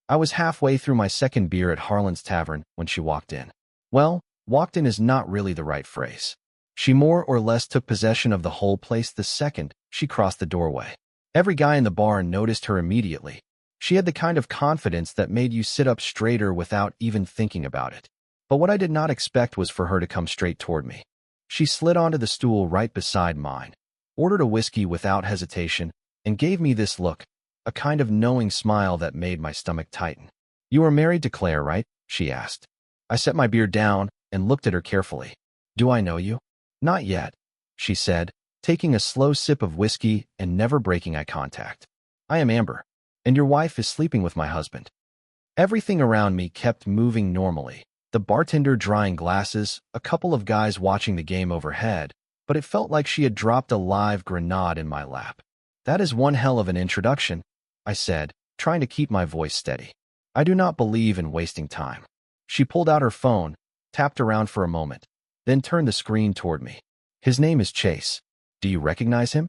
I was halfway through my second beer at Harlan's Tavern when she walked in. Well, walked in is not really the right phrase. She more or less took possession of the whole place the second she crossed the doorway. Every guy in the bar noticed her immediately. She had the kind of confidence that made you sit up straighter without even thinking about it. But what I did not expect was for her to come straight toward me. She slid onto the stool right beside mine, ordered a whiskey without hesitation, and gave me this look, a kind of knowing smile that made my stomach tighten. "You are married to Claire, right?" she asked. I set my beer down and looked at her carefully. "Do I know you?" "Not yet," she said, taking a slow sip of whiskey and never breaking eye contact. "I am Amber, and your wife is sleeping with my husband." Everything around me kept moving normally. The bartender drying glasses, a couple of guys watching the game overhead, but it felt like she had dropped a live grenade in my lap. "That is one hell of an introduction," I said, trying to keep my voice steady. "I do not believe in wasting time." She pulled out her phone, tapped around for a moment, then turned the screen toward me. "His name is Chase. Do you recognize him?"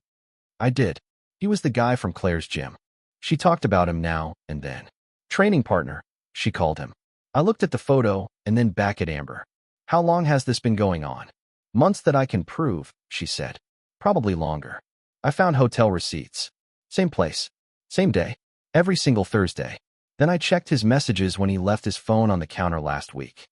I did. He was the guy from Claire's gym. She talked about him now and then. "Training partner," she called him. I looked at the photo and then back at Amber. "How long has this been going on?" "Months that I can prove," she said. "Probably longer. I found hotel receipts. Same place. Same day. Every single Thursday." Then I checked his messages when he left his phone on the counter last week.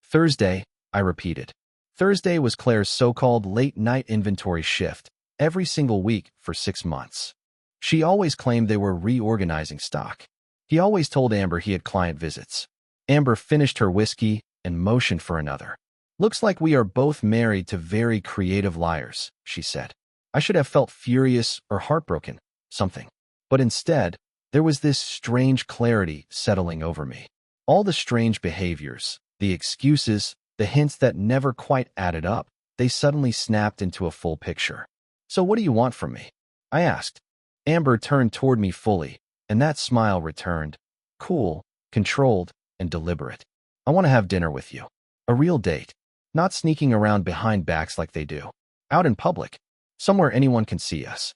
"Thursday," I repeated. Thursday was Claire's so-called late-night inventory shift, every single week for 6 months. She always claimed they were reorganizing stock. He always told Amber he had client visits. Amber finished her whiskey and motioned for another. "Looks like we are both married to very creative liars," she said. I should have felt furious or heartbroken, something. But instead, there was this strange clarity settling over me. All the strange behaviors, the excuses, the hints that never quite added up, they suddenly snapped into a full picture. "So what do you want from me?" I asked. Amber turned toward me fully, and that smile returned, cool, controlled, and deliberate. "I want to have dinner with you. A real date. Not sneaking around behind backs like they do. Out in public. Somewhere anyone can see us."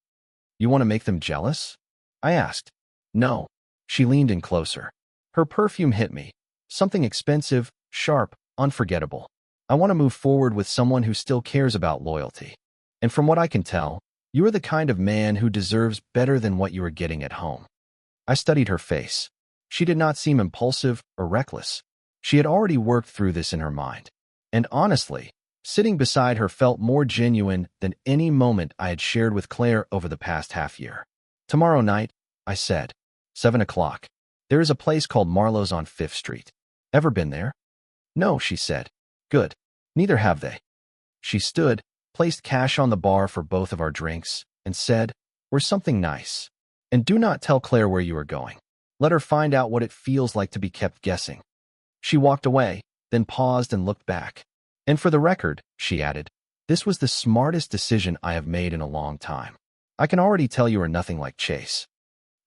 "You want to make them jealous?" I asked. "No." She leaned in closer. Her perfume hit me. Something expensive, sharp, unforgettable. "I want to move forward with someone who still cares about loyalty. And from what I can tell, you are the kind of man who deserves better than what you are getting at home." I studied her face. She did not seem impulsive or reckless. She had already worked through this in her mind. And honestly, sitting beside her felt more genuine than any moment I had shared with Claire over the past half year. "Tomorrow night," I said. 7 o'clock. "There is a place called Marlowe's on 5th Street. Ever been there?" "No," she said. "Good. Neither have they." She stood, placed cash on the bar for both of our drinks, and said, "We're something nice. And do not tell Claire where you are going. Let her find out what it feels like to be kept guessing." She walked away, then paused and looked back. "And for the record," she added, "this was the smartest decision I have made in a long time. I can already tell you are nothing like Chase."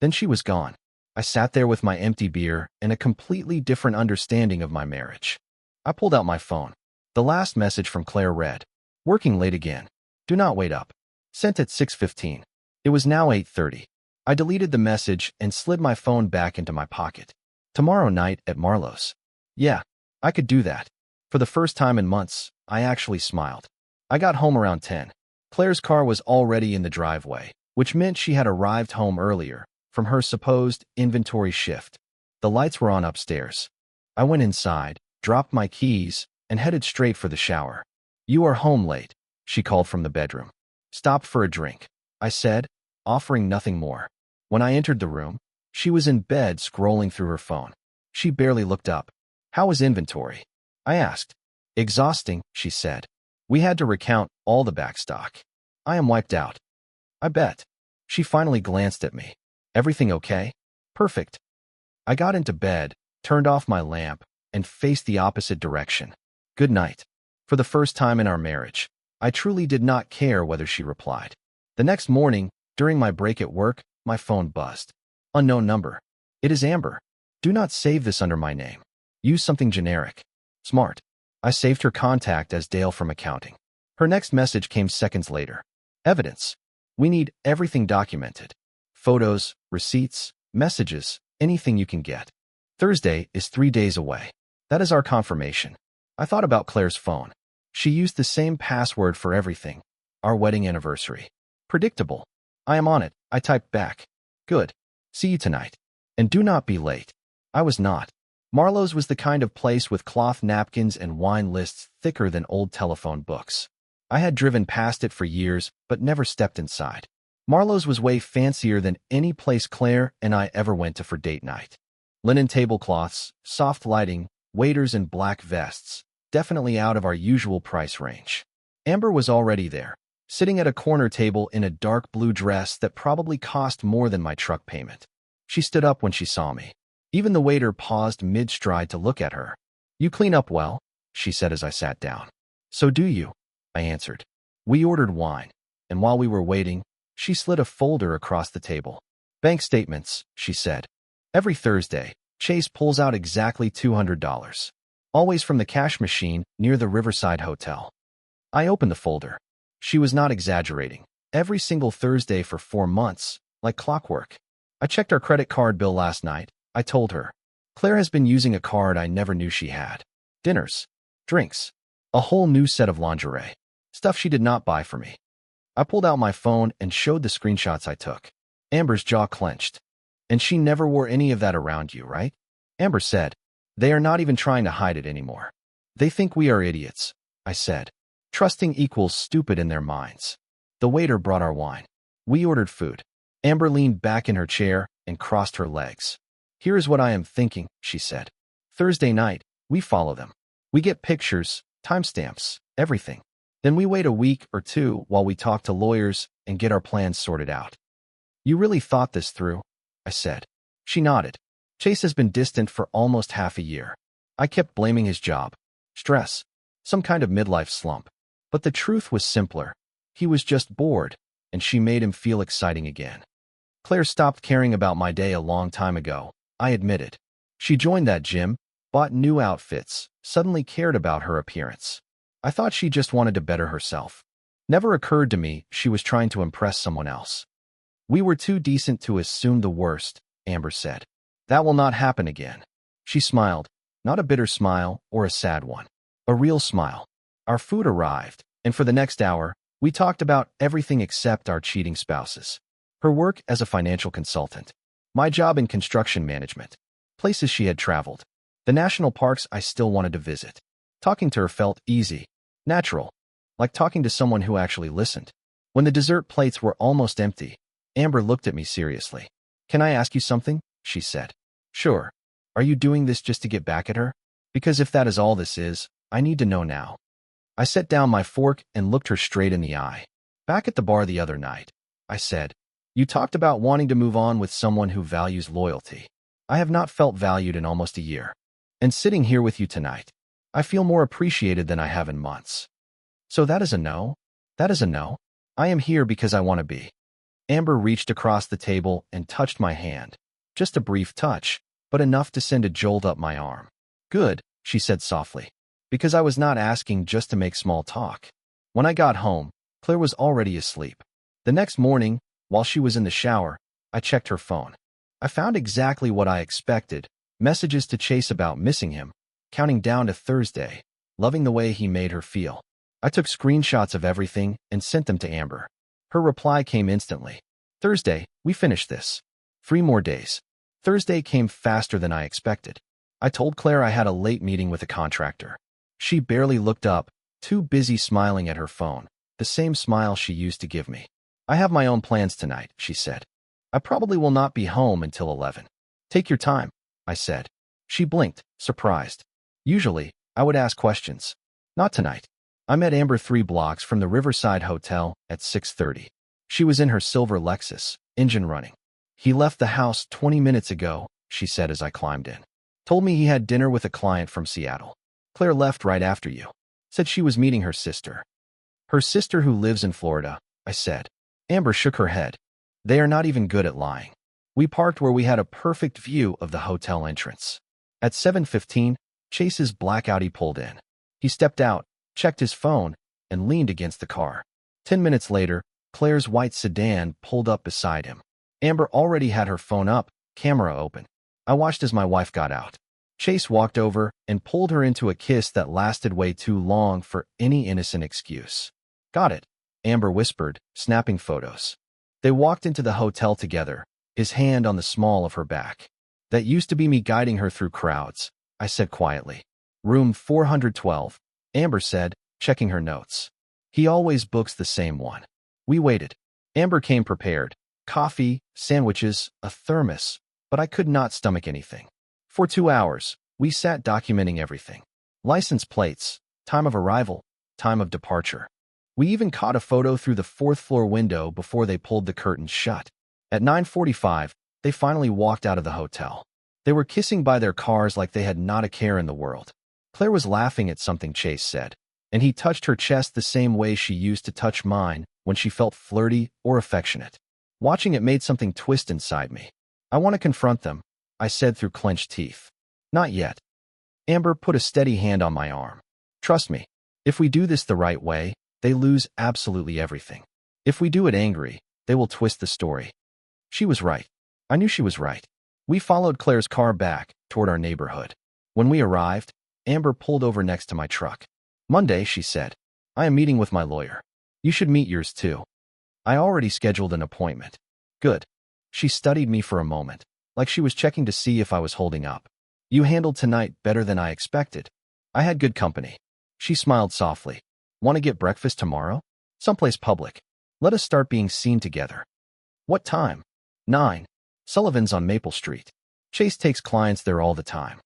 Then she was gone. I sat there with my empty beer and a completely different understanding of my marriage. I pulled out my phone. The last message from Claire read, "Working late again. Do not wait up." Sent at 6:15. It was now 8:30. I deleted the message and slid my phone back into my pocket. "Tomorrow night at Marlowe's." Yeah, I could do that. For the first time in months, I actually smiled. I got home around 10. Claire's car was already in the driveway, which meant she had arrived home earlier from her supposed inventory shift. The lights were on upstairs. I went inside, dropped my keys, and headed straight for the shower. "You are home late," she called from the bedroom. "Stop for a drink," I said, offering nothing more. When I entered the room, she was in bed scrolling through her phone. She barely looked up. "How was inventory?" I asked. "Exhausting," she said. "We had to recount all the backstock. I am wiped out." "I bet." She finally glanced at me. "Everything okay?" "Perfect." I got into bed, turned off my lamp, and faced the opposite direction. "Good night." For the first time in our marriage, I truly did not care whether she replied. The next morning, during my break at work, my phone buzzed. "Unknown number. It is Amber. Do not save this under my name. Use something generic." Smart. I saved her contact as Dale from accounting. Her next message came seconds later. "Evidence. We need everything documented. Photos, receipts, messages, anything you can get." Thursday is 3 days away. That is our confirmation. I thought about Claire's phone. She used the same password for everything. Our wedding anniversary. Predictable. I am on it, I typed back. Good. See you tonight. And do not be late. I was not. Marlowe's was the kind of place with cloth napkins and wine lists thicker than old telephone books. I had driven past it for years, but never stepped inside. Marlowe's was way fancier than any place Claire and I ever went to for date night. Linen tablecloths, soft lighting, waiters in black vests, definitely out of our usual price range. Amber was already there, sitting at a corner table in a dark blue dress that probably cost more than my truck payment. She stood up when she saw me. Even the waiter paused mid-stride to look at her. You clean up well, she said as I sat down. So do you, I answered. We ordered wine, and while we were waiting, she slid a folder across the table. Bank statements, she said. Every Thursday, Chase pulls out exactly $200. Always from the cash machine near the Riverside Hotel. I opened the folder. She was not exaggerating. Every single Thursday for 4 months, like clockwork. I checked our credit card bill last night, I told her. Claire has been using a card I never knew she had. Dinners, drinks, a whole new set of lingerie. Stuff she did not buy for me. I pulled out my phone and showed the screenshots I took. Amber's jaw clenched. And she never wore any of that around you, right? Amber said. They are not even trying to hide it anymore. They think we are idiots, I said. Trusting equals stupid in their minds. The waiter brought our wine. We ordered food. Amber leaned back in her chair and crossed her legs. Here is what I am thinking, she said. Thursday night, we follow them. We get pictures, timestamps, everything. Then we wait a week or two while we talk to lawyers and get our plans sorted out. You really thought this through? I said. She nodded. Chase has been distant for almost half a year. I kept blaming his job. Stress. Some kind of midlife slump. But the truth was simpler. He was just bored, and she made him feel exciting again. Claire stopped caring about my day a long time ago, I admitted. She joined that gym, bought new outfits, suddenly cared about her appearance. I thought she just wanted to better herself. Never occurred to me she was trying to impress someone else. We were too decent to assume the worst, Amber said. That will not happen again. She smiled, not a bitter smile or a sad one. A real smile. Our food arrived, and for the next hour, we talked about everything except our cheating spouses. Her work as a financial consultant. My job in construction management. Places she had traveled. The national parks I still wanted to visit. Talking to her felt easy, natural, like talking to someone who actually listened. When the dessert plates were almost empty, Amber looked at me seriously. Can I ask you something? She said. Sure. Are you doing this just to get back at her? Because if that is all this is, I need to know now. I set down my fork and looked her straight in the eye. Back at the bar the other night, I said, you talked about wanting to move on with someone who values loyalty. I have not felt valued in almost a year. And sitting here with you tonight, I feel more appreciated than I have in months. So that is a no? That is a no? I am here because I want to be. Amber reached across the table and touched my hand. Just a brief touch, but enough to send a jolt up my arm. Good, she said softly. Because I was not asking just to make small talk. When I got home, Claire was already asleep. The next morning, while she was in the shower, I checked her phone. I found exactly what I expected, messages to Chase about missing him, counting down to Thursday, loving the way he made her feel. I took screenshots of everything and sent them to Amber. Her reply came instantly. Thursday, we finished this. 3 more days. Thursday came faster than I expected. I told Claire I had a late meeting with a contractor. She barely looked up, too busy smiling at her phone, the same smile she used to give me. I have my own plans tonight, she said. I probably will not be home until 11. Take your time, I said. She blinked, surprised. Usually, I would ask questions. Not tonight. I met Amber 3 blocks from the Riverside Hotel at 6:30. She was in her silver Lexus, engine running. He left the house 20 minutes ago, she said as I climbed in. Told me he had dinner with a client from Seattle. Claire left right after you. Said she was meeting her sister. Her sister who lives in Florida, I said. Amber shook her head. They are not even good at lying. We parked where we had a perfect view of the hotel entrance. At 7:15, Chase's black Audi pulled in. He stepped out, checked his phone, and leaned against the car. 10 minutes later, Claire's white sedan pulled up beside him. Amber already had her phone up, camera open. I watched as my wife got out. Chase walked over and pulled her into a kiss that lasted way too long for any innocent excuse. Got it, Amber whispered, snapping photos. They walked into the hotel together, his hand on the small of her back. That used to be me guiding her through crowds, I said quietly. Room 412, Amber said, checking her notes. He always books the same one. We waited. Amber came prepared. Coffee, sandwiches, a thermos, but I could not stomach anything. For 2 hours, we sat documenting everything. License plates, time of arrival, time of departure. We even caught a photo through the 4th-floor window before they pulled the curtains shut. At 9:45, they finally walked out of the hotel. They were kissing by their cars like they had not a care in the world. Claire was laughing at something Chase said, and he touched her chest the same way she used to touch mine when she felt flirty or affectionate. Watching it made something twist inside me. I want to confront them, I said through clenched teeth. Not yet. Amber put a steady hand on my arm. Trust me, if we do this the right way, they lose absolutely everything. If we do it angry, they will twist the story. She was right. I knew she was right. We followed Claire's car back toward our neighborhood. When we arrived, Amber pulled over next to my truck. Monday, she said. I am meeting with my lawyer. You should meet yours too. I already scheduled an appointment. Good. She studied me for a moment, like she was checking to see if I was holding up. You handled tonight better than I expected. I had good company. She smiled softly. Want to get breakfast tomorrow? Someplace public. Let us start being seen together. What time? 9. Sullivan's on Maple Street. Chase takes clients there all the time.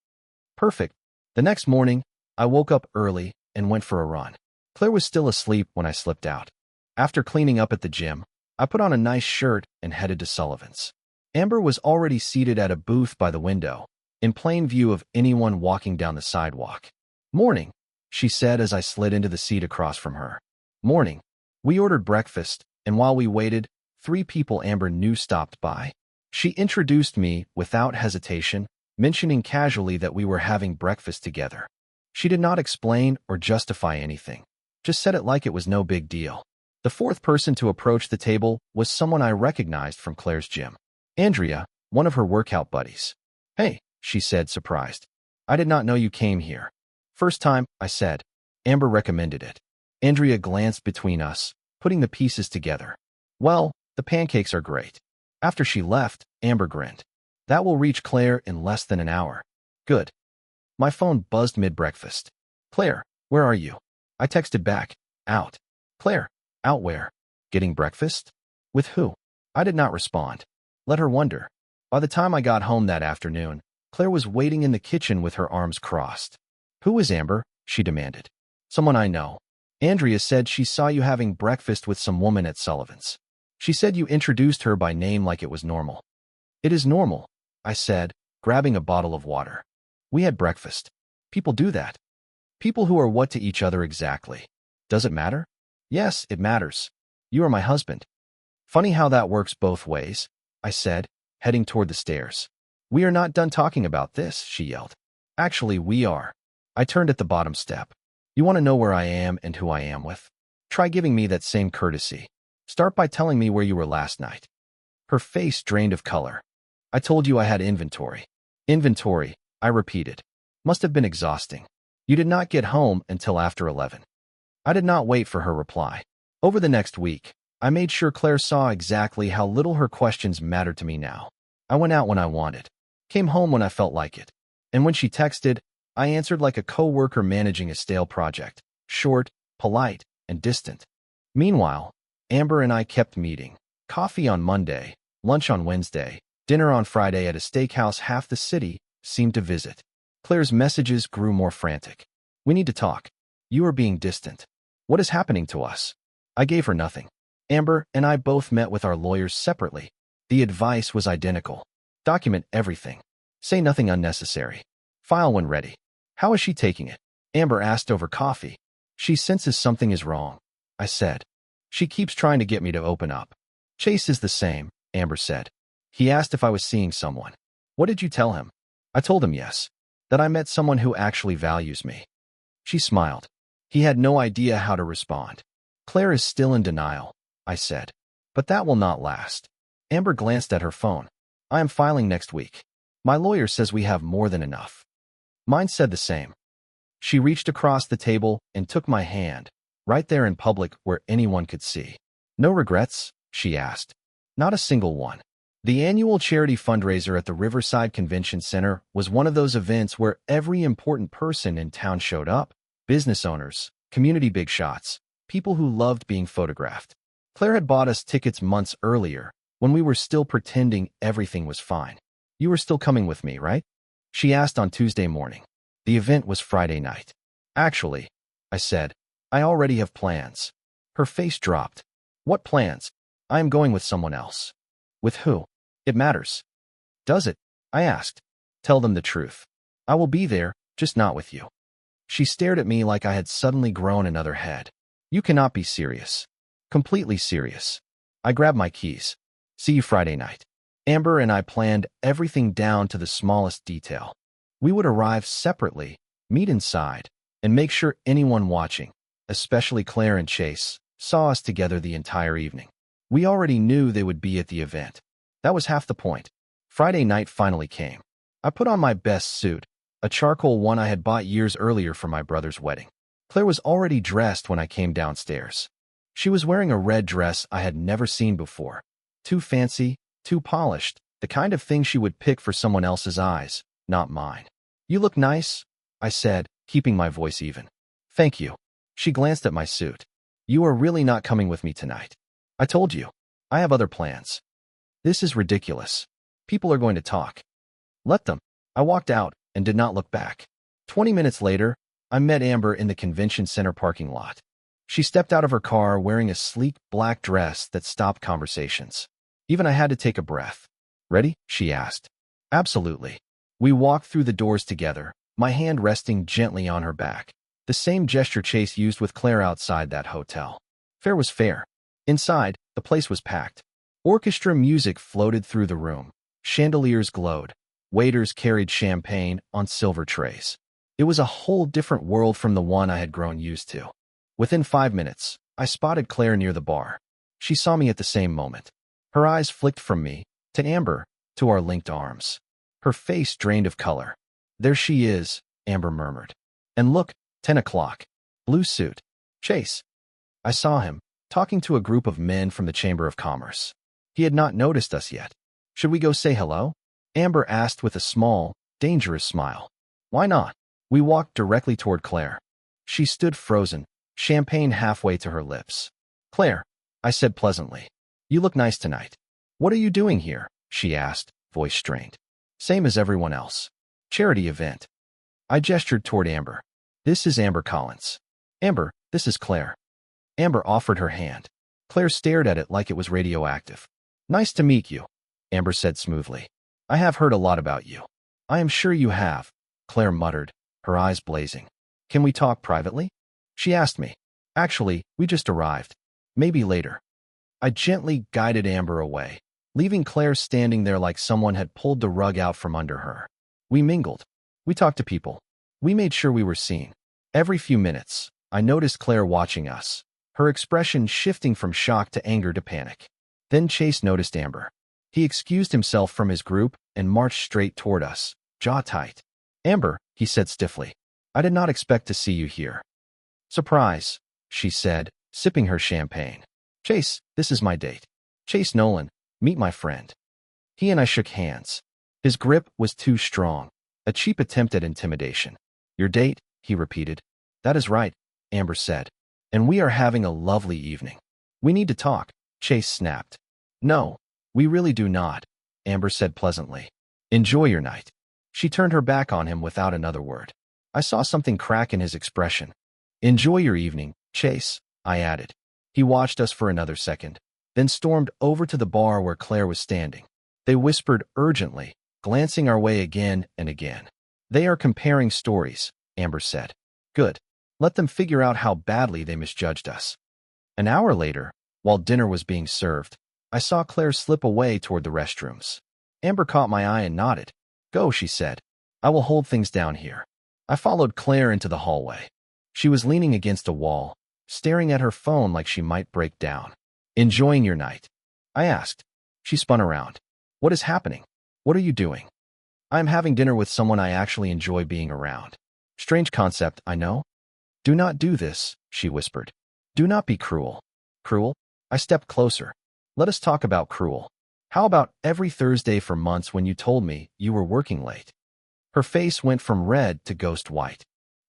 Perfect. The next morning, I woke up early and went for a run. Claire was still asleep when I slipped out. After cleaning up at the gym, I put on a nice shirt and headed to Sullivan's. Amber was already seated at a booth by the window, in plain view of anyone walking down the sidewalk. Morning, she said as I slid into the seat across from her. Morning. We ordered breakfast, and while we waited, 3 people Amber knew stopped by. She introduced me without hesitation, mentioning casually that we were having breakfast together. She did not explain or justify anything, just said it like it was no big deal. The 4th person to approach the table was someone I recognized from Claire's gym. Andrea, one of her workout buddies. Hey, she said, surprised. I did not know you came here. First time, I said. Amber recommended it. Andrea glanced between us, putting the pieces together. Well, the pancakes are great. After she left, Amber grinned. That will reach Claire in less than an hour. Good. My phone buzzed mid-breakfast. Claire, where are you? I texted back. Out. Claire, out where? Getting breakfast? With who? I did not respond. Let her wonder. By the time I got home that afternoon, Claire was waiting in the kitchen with her arms crossed. Who is Amber? She demanded. Someone I know. Andrea said she saw you having breakfast with some woman at Sullivan's. She said you introduced her by name like it was normal. It is normal, I said, grabbing a bottle of water. We had breakfast. People do that. People who are what to each other exactly. Does it matter? Yes, it matters. You are my husband. Funny how that works both ways, I said, heading toward the stairs. We are not done talking about this, she yelled. Actually, we are. I turned at the bottom step. You want to know where I am and who I am with? Try giving me that same courtesy. Start by telling me where you were last night. Her face drained of color. I told you I had inventory. Inventory, I repeated. Must have been exhausting. You did not get home until after 11. I did not wait for her reply. Over the next week, I made sure Claire saw exactly how little her questions mattered to me now. I went out when I wanted, came home when I felt like it, and when she texted, I answered like a co-worker managing a stale project, short, polite, and distant. Meanwhile, Amber and I kept meeting. Coffee on Monday, lunch on Wednesday, dinner on Friday at a steakhouse half the city seemed to visit. Claire's messages grew more frantic. We need to talk. You are being distant. What is happening to us? I gave her nothing. Amber and I both met with our lawyers separately. The advice was identical. Document everything. Say nothing unnecessary. File when ready. How is she taking it? Amber asked over coffee. She senses something is wrong, I said. She keeps trying to get me to open up. Chase is the same, Amber said. He asked if I was seeing someone. What did you tell him? I told him yes, that I met someone who actually values me. She smiled. He had no idea how to respond. Claire is still in denial, I said. But that will not last. Amber glanced at her phone. I am filing next week. My lawyer says we have more than enough. Mine said the same. She reached across the table and took my hand, right there in public where anyone could see. No regrets? She asked. Not a single one. The annual charity fundraiser at the Riverside Convention Center was one of those events where every important person in town showed up. Business owners, community big shots, people who loved being photographed. Claire had bought us tickets months earlier, when we were still pretending everything was fine. You were still coming with me, right? She asked on Tuesday morning. The event was Friday night. Actually, I said, I already have plans. Her face dropped. What plans? I am going with someone else. With who? It matters. Does it? I asked. Tell them the truth. I will be there, just not with you. She stared at me like I had suddenly grown another head. You cannot be serious. Completely serious. I grabbed my keys. See you Friday night. Amber and I planned everything down to the smallest detail. We would arrive separately, meet inside, and make sure anyone watching, especially Claire and Chase, saw us together the entire evening. We already knew they would be at the event. That was half the point. Friday night finally came. I put on my best suit, a charcoal one I had bought years earlier for my brother's wedding. Claire was already dressed when I came downstairs. She was wearing a red dress I had never seen before. Too fancy, too polished, the kind of thing she would pick for someone else's eyes, not mine. You look nice, I said, keeping my voice even. Thank you. She glanced at my suit. You are really not coming with me tonight. I told you. I have other plans. This is ridiculous. People are going to talk. Let them. I walked out and did not look back. 20 minutes later, I met Amber in the convention center parking lot. She stepped out of her car wearing a sleek black dress that stopped conversations. Even I had to take a breath. Ready? She asked. Absolutely. We walked through the doors together, my hand resting gently on her back. The same gesture Chase used with Claire outside that hotel. Fair was fair. Inside, the place was packed. Orchestra music floated through the room. Chandeliers glowed. Waiters carried champagne on silver trays. It was a whole different world from the one I had grown used to. Within 5 minutes, I spotted Claire near the bar. She saw me at the same moment. Her eyes flicked from me, to Amber, to our linked arms. Her face drained of color. There she is, Amber murmured. And look, 10 o'clock. Blue suit. Chase. I saw him, talking to a group of men from the Chamber of Commerce. He had not noticed us yet. Should we go say hello? Amber asked with a small, dangerous smile. Why not? We walked directly toward Claire. She stood frozen, champagne halfway to her lips. Claire, I said pleasantly. You look nice tonight. What are you doing here? She asked, voice strained. Same as everyone else. Charity event. I gestured toward Amber. This is Amber Collins. Amber, this is Claire. Amber offered her hand. Claire stared at it like it was radioactive. Nice to meet you, Amber said smoothly. I have heard a lot about you. I am sure you have, Claire muttered, her eyes blazing. Can we talk privately? She asked me. Actually, we just arrived. Maybe later. I gently guided Amber away, leaving Claire standing there like someone had pulled the rug out from under her. We mingled. We talked to people. We made sure we were seen. Every few minutes, I noticed Claire watching us, her expression shifting from shock to anger to panic. Then Chase noticed Amber. He excused himself from his group and marched straight toward us, jaw tight. Amber, he said stiffly, I did not expect to see you here. Surprise, she said, sipping her champagne. Chase, this is my date. Chase Nolan, meet my friend. He and I shook hands. His grip was too strong, a cheap attempt at intimidation. Your date, he repeated. That is right, Amber said. And we are having a lovely evening. We need to talk, Chase snapped. No, we really do not, Amber said pleasantly. Enjoy your night. She turned her back on him without another word. I saw something crack in his expression. Enjoy your evening, Chase, I added. He watched us for another second, then stormed over to the bar where Claire was standing. They whispered urgently, glancing our way again and again. They are comparing stories, Amber said. Good. Let them figure out how badly they misjudged us. An hour later, while dinner was being served, I saw Claire slip away toward the restrooms. Amber caught my eye and nodded. Go, she said. I will hold things down here. I followed Claire into the hallway. She was leaning against a wall, staring at her phone like she might break down. Enjoying your night? I asked. She spun around. What is happening? What are you doing? I am having dinner with someone I actually enjoy being around. Strange concept, I know. Do not do this, she whispered. Do not be cruel. Cruel? I stepped closer. Let us talk about cruel. How about every Thursday for months when you told me you were working late? Her face went from red to ghost white.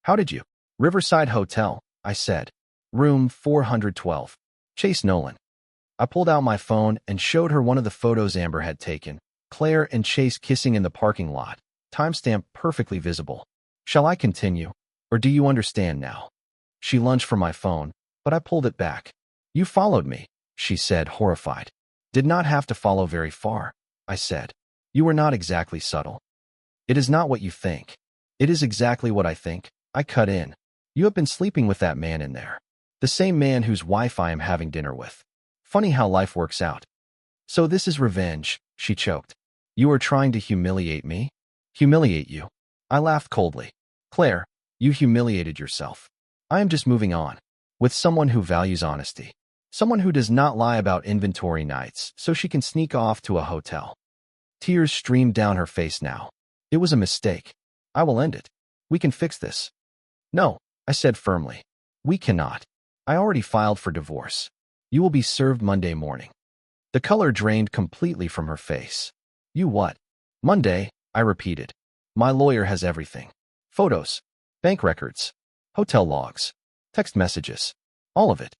How did you? Riverside Hotel, I said. Room 412. Chase Nolan. I pulled out my phone and showed her one of the photos Amber had taken. Claire and Chase kissing in the parking lot. Timestamp perfectly visible. Shall I continue? Or do you understand now? She lunged for my phone, but I pulled it back. You followed me, she said, horrified. Did not have to follow very far, I said. You were not exactly subtle. It is not what you think. It is exactly what I think, I cut in. You have been sleeping with that man in there. The same man whose wife I am having dinner with. Funny how life works out. So this is revenge, she choked. You are trying to humiliate me? Humiliate you? I laughed coldly. Claire, you humiliated yourself. I am just moving on. With someone who values honesty. Someone who does not lie about inventory nights so she can sneak off to a hotel. Tears streamed down her face now. It was a mistake. I will end it. We can fix this. No, I said firmly. We cannot. I already filed for divorce. You will be served Monday morning. The color drained completely from her face. You what? Monday, I repeated. My lawyer has everything. Photos, bank records, hotel logs, text messages, all of it.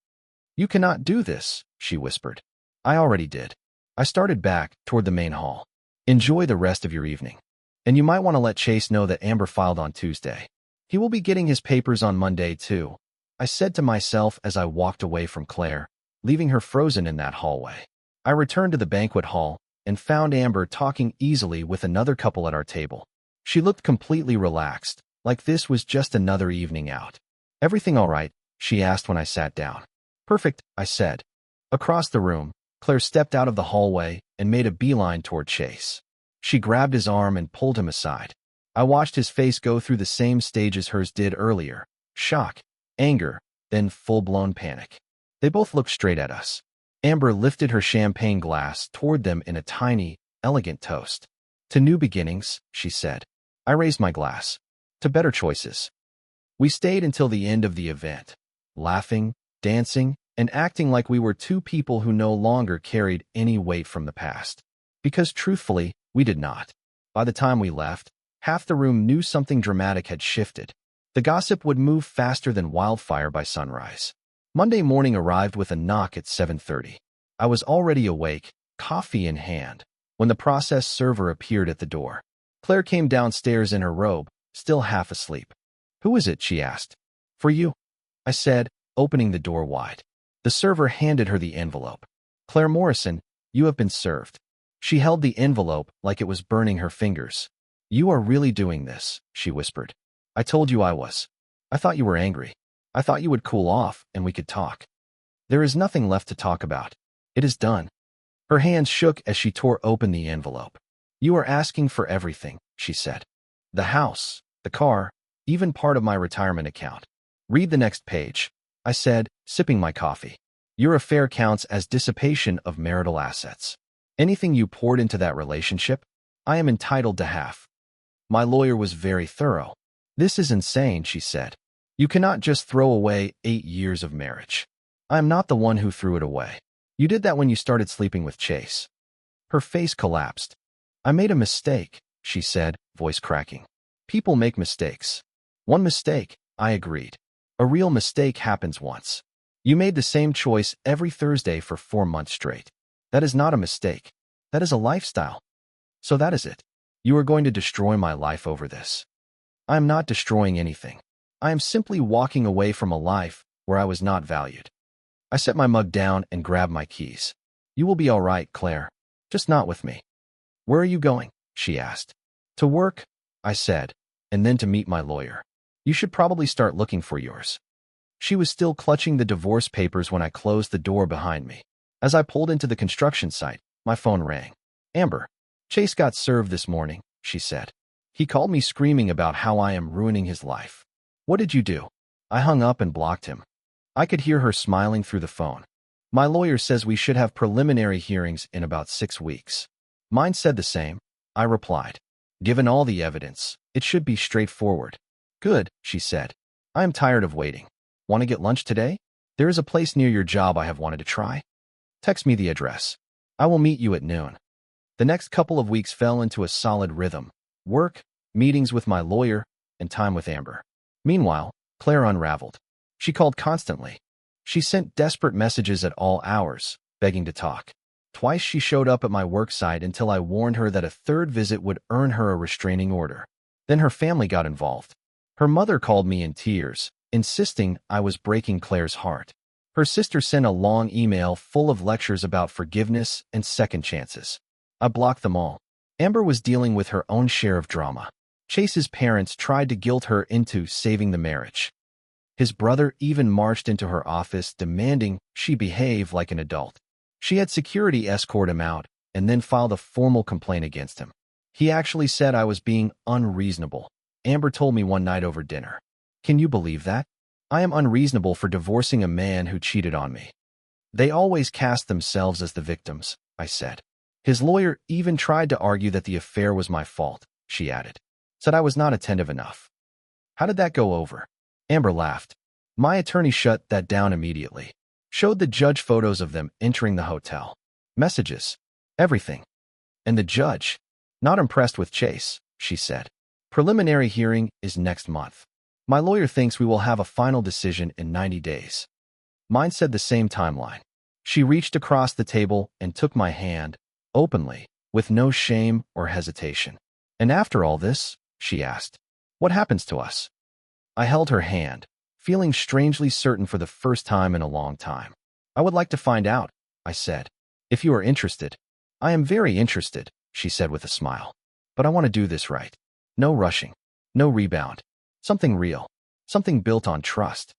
You cannot do this, she whispered. I already did. I started back toward the main hall. Enjoy the rest of your evening. And you might want to let Chase know that Amber filed on Tuesday. He will be getting his papers on Monday too, I said to myself as I walked away from Claire, leaving her frozen in that hallway. I returned to the banquet hall and found Amber talking easily with another couple at our table. She looked completely relaxed, like this was just another evening out. Everything all right? She asked when I sat down. Perfect, I said. Across the room, Claire stepped out of the hallway and made a beeline toward Chase. She grabbed his arm and pulled him aside. I watched his face go through the same stages hers did earlier. Shock, anger, then full-blown panic. They both looked straight at us. Amber lifted her champagne glass toward them in a tiny, elegant toast. To new beginnings, she said. I raised my glass. To better choices. We stayed until the end of the event, laughing, dancing, and acting like we were two people who no longer carried any weight from the past. Because truthfully, we did not. By the time we left, half the room knew something dramatic had shifted. The gossip would move faster than wildfire by sunrise. Monday morning arrived with a knock at 7:30. I was already awake, coffee in hand, when the process server appeared at the door. Claire came downstairs in her robe, still half asleep. Who is it? She asked. For you, I said, opening the door wide. The server handed her the envelope. Claire Morrison, you have been served. She held the envelope like it was burning her fingers. You are really doing this, she whispered. I told you I was. I thought you were angry. I thought you would cool off and we could talk. There is nothing left to talk about. It is done. Her hands shook as she tore open the envelope. You are asking for everything, she said. The house, the car, even part of my retirement account. Read the next page, I said, sipping my coffee. Your affair counts as dissipation of marital assets. Anything you poured into that relationship, I am entitled to half. My lawyer was very thorough. This is insane, she said. You cannot just throw away 8 years of marriage. I am not the one who threw it away. You did that when you started sleeping with Chase. Her face collapsed. I made a mistake, she said, voice cracking. People make mistakes. One mistake, I agreed. A real mistake happens once. You made the same choice every Thursday for 4 months straight. That is not a mistake. That is a lifestyle. So that is it. You are going to destroy my life over this. I am not destroying anything. I am simply walking away from a life where I was not valued. I set my mug down and grabbed my keys. You will be all right, Claire. Just not with me. Where are you going? She asked. To work, I said, and then to meet my lawyer. You should probably start looking for yours. She was still clutching the divorce papers when I closed the door behind me. As I pulled into the construction site, my phone rang. Amber. Chase got served this morning, she said. He called me screaming about how I am ruining his life. What did you do? I hung up and blocked him. I could hear her smiling through the phone. My lawyer says we should have preliminary hearings in about 6 weeks. Mine said the same, I replied. Given all the evidence, it should be straightforward. Good, she said. I am tired of waiting. Want to get lunch today? There is a place near your job I have wanted to try. Text me the address. I will meet you at noon. The next couple of weeks fell into a solid rhythm. Work, meetings with my lawyer, and time with Amber. Meanwhile, Claire unraveled. She called constantly. She sent desperate messages at all hours, begging to talk. Twice she showed up at my work site until I warned her that a third visit would earn her a restraining order. Then her family got involved. Her mother called me in tears, insisting I was breaking Claire's heart. Her sister sent a long email full of lectures about forgiveness and second chances. I blocked them all. Amber was dealing with her own share of drama. Chase's parents tried to guilt her into saving the marriage. His brother even marched into her office demanding she behave like an adult. She had security escort him out and then filed a formal complaint against him. He actually said I was being unreasonable. Amber told me one night over dinner. Can you believe that? I am unreasonable for divorcing a man who cheated on me. They always cast themselves as the victims, I said. His lawyer even tried to argue that the affair was my fault, she added. Said I was not attentive enough. How did that go over? Amber laughed. My attorney shut that down immediately. Showed the judge photos of them entering the hotel. Messages. Everything. And the judge, not impressed with Chase, she said. Preliminary hearing is next month. My lawyer thinks we will have a final decision in 90 days. Mine said the same timeline. She reached across the table and took my hand, openly, with no shame or hesitation. And after all this, she asked, what happens to us? I held her hand, feeling strangely certain for the first time in a long time. I would like to find out, I said. If you are interested. I am very interested, she said with a smile. But I want to do this right. No rushing. No rebound. Something real. Something built on trust.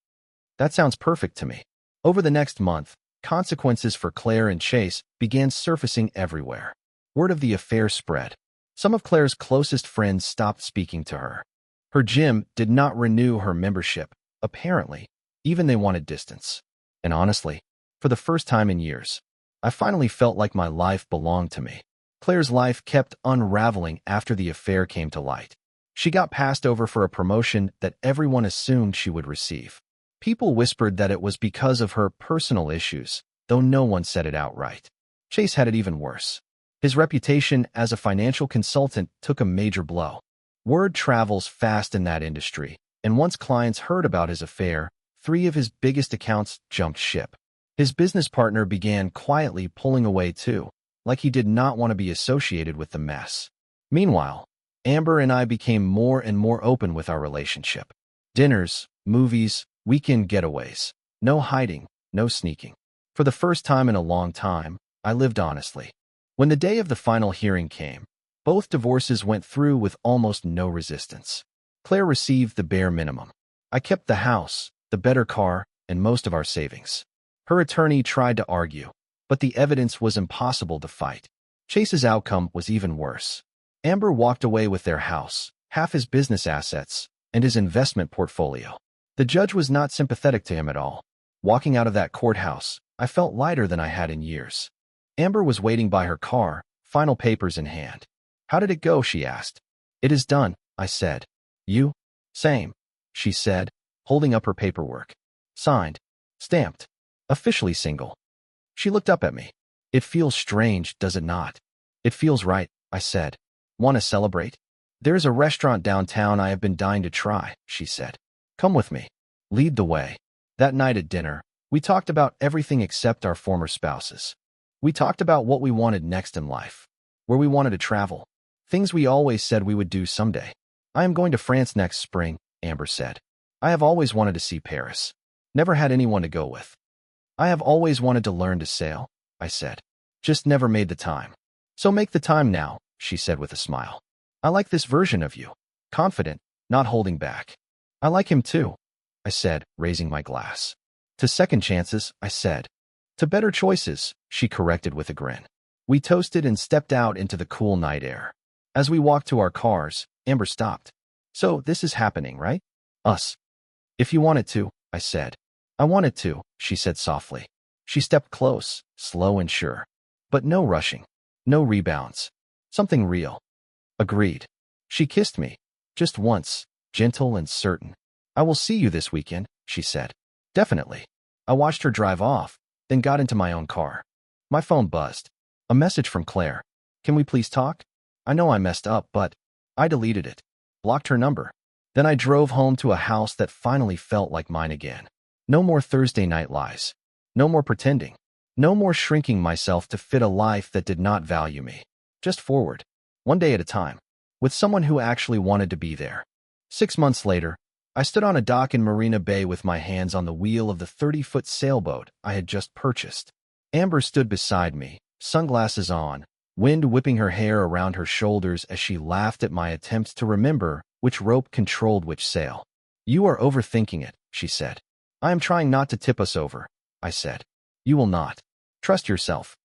That sounds perfect to me. Over the next month, consequences for Claire and Chase began surfacing everywhere. Word of the affair spread. Some of Claire's closest friends stopped speaking to her. Her gym did not renew her membership, apparently. Even they wanted distance. And honestly, for the first time in years, I finally felt like my life belonged to me. Claire's life kept unraveling after the affair came to light. She got passed over for a promotion that everyone assumed she would receive. People whispered that it was because of her personal issues, though no one said it outright. Chase had it even worse. His reputation as a financial consultant took a major blow. Word travels fast in that industry, and once clients heard about his affair, 3 of his biggest accounts jumped ship. His business partner began quietly pulling away too, like he did not want to be associated with the mess. Meanwhile, Amber and I became more and more open with our relationship. Dinners, movies, weekend getaways. No hiding, no sneaking. For the first time in a long time, I lived honestly. When the day of the final hearing came, both divorces went through with almost no resistance. Claire received the bare minimum. I kept the house, the better car, and most of our savings. Her attorney tried to argue, but the evidence was impossible to fight. Chase's outcome was even worse. Amber walked away with their house, half his business assets, and his investment portfolio. The judge was not sympathetic to him at all. Walking out of that courthouse, I felt lighter than I had in years. Amber was waiting by her car, final papers in hand. How did it go? She asked. It is done, I said. You? Same, she said, holding up her paperwork. Signed. Stamped. Officially single. She looked up at me. It feels strange, does it not? It feels right, I said. Want to celebrate? There's a restaurant downtown I have been dying to try, she said. Come with me. Lead the way. That night at dinner, we talked about everything except our former spouses. We talked about what we wanted next in life, where we wanted to travel, things we always said we would do someday. I am going to France next spring, Amber said. I have always wanted to see Paris. Never had anyone to go with. I have always wanted to learn to sail, I said. Just never made the time. So make the time now, she said with a smile. I like this version of you. Confident, not holding back. I like him too, I said, raising my glass. To second chances, I said. To better choices, she corrected with a grin. We toasted and stepped out into the cool night air. As we walked to our cars, Amber stopped. So this is happening, right? Us. If you wanted to, I said. I wanted to, she said softly. She stepped close, slow and sure. But no rushing. No rebounds. Something real. Agreed. She kissed me. Just once, gentle and certain. I will see you this weekend, she said. Definitely. I watched her drive off, then got into my own car. My phone buzzed. A message from Claire. Can we please talk? I know I messed up, but I deleted it. Blocked her number. Then I drove home to a house that finally felt like mine again. No more Thursday night lies. No more pretending. No more shrinking myself to fit a life that did not value me. Just forward. One day at a time. With someone who actually wanted to be there. 6 months later, I stood on a dock in Marina Bay with my hands on the wheel of the 30-foot sailboat I had just purchased. Amber stood beside me, sunglasses on, wind whipping her hair around her shoulders as she laughed at my attempts to remember which rope controlled which sail. You are overthinking it, she said. I am trying not to tip us over, I said. You will not. Trust yourself.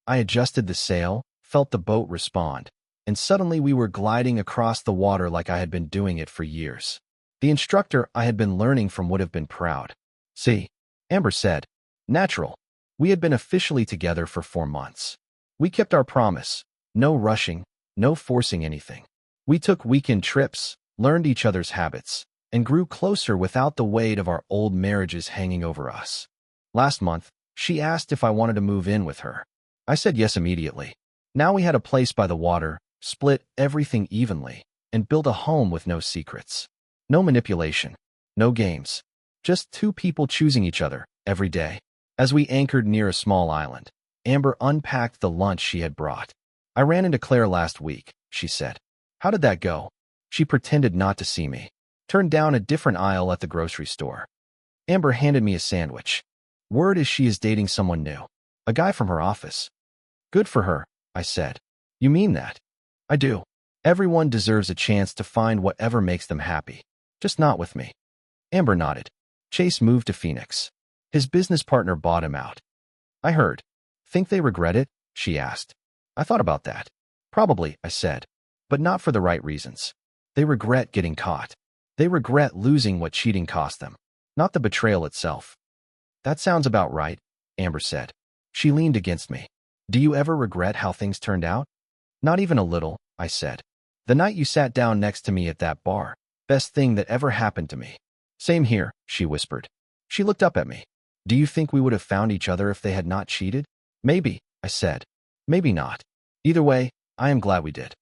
I adjusted the sail, felt the boat respond, and suddenly we were gliding across the water like I had been doing it for years. The instructor I had been learning from would have been proud. See, Amber said. Natural. We had been officially together for 4 months. We kept our promise. No rushing, no forcing anything. We took weekend trips, learned each other's habits, and grew closer without the weight of our old marriages hanging over us. Last month, she asked if I wanted to move in with her. I said yes immediately. Now we had a place by the water, split everything evenly, and built a home with no secrets. No manipulation. No games. Just 2 people choosing each other, every day. As we anchored near a small island, Amber unpacked the lunch she had brought. I ran into Claire last week, she said. How did that go? She pretended not to see me. Turned down a different aisle at the grocery store. Amber handed me a sandwich. Word is she is dating someone new. A guy from her office. Good for her, I said. You mean that? I do. Everyone deserves a chance to find whatever makes them happy. Just not with me. Amber nodded. Chase moved to Phoenix. His business partner bought him out. I heard. Think they regret it? She asked. I thought about that. Probably, I said. But not for the right reasons. They regret getting caught. They regret losing what cheating cost them, not the betrayal itself. That sounds about right, Amber said. She leaned against me. Do you ever regret how things turned out? Not even a little, I said. The night you sat down next to me at that bar, best thing that ever happened to me. Same here, she whispered. She looked up at me. Do you think we would have found each other if they had not cheated? Maybe, I said. Maybe not. Either way, I am glad we did.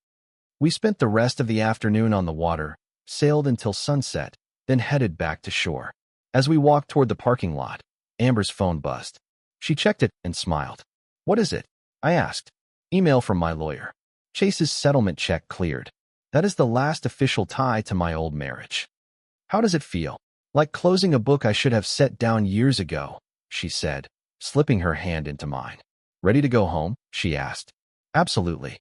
We spent the rest of the afternoon on the water, sailed until sunset, then headed back to shore. As we walked toward the parking lot, Amber's phone buzzed. She checked it and smiled. What is it? I asked. Email from my lawyer. Chase's settlement check cleared. That is the last official tie to my old marriage. How does it feel? Like closing a book I should have set down years ago, she said, slipping her hand into mine. Ready to go home? She asked. Absolutely.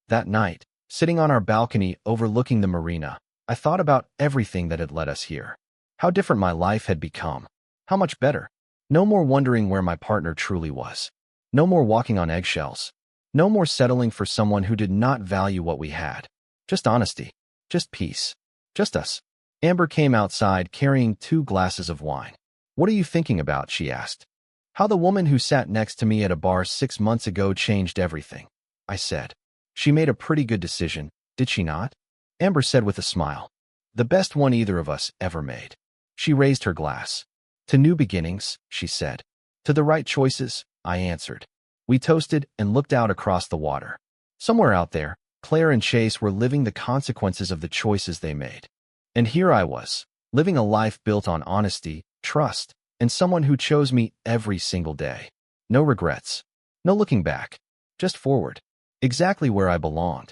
That night, sitting on our balcony overlooking the marina, I thought about everything that had led us here. How different my life had become. How much better. No more wondering where my partner truly was. No more walking on eggshells. No more settling for someone who did not value what we had. Just honesty. Just peace. Just us. Amber came outside carrying 2 glasses of wine. What are you thinking about? She asked. How the woman who sat next to me at a bar 6 months ago changed everything, I said. She made a pretty good decision, did she not? Amber said with a smile. The best one either of us ever made. She raised her glass. To new beginnings, she said. To the right choices, I answered. We toasted and looked out across the water. Somewhere out there, Claire and Chase were living the consequences of the choices they made. And here I was, living a life built on honesty, trust, and someone who chose me every single day. No regrets. No looking back. Just forward. Exactly where I belonged.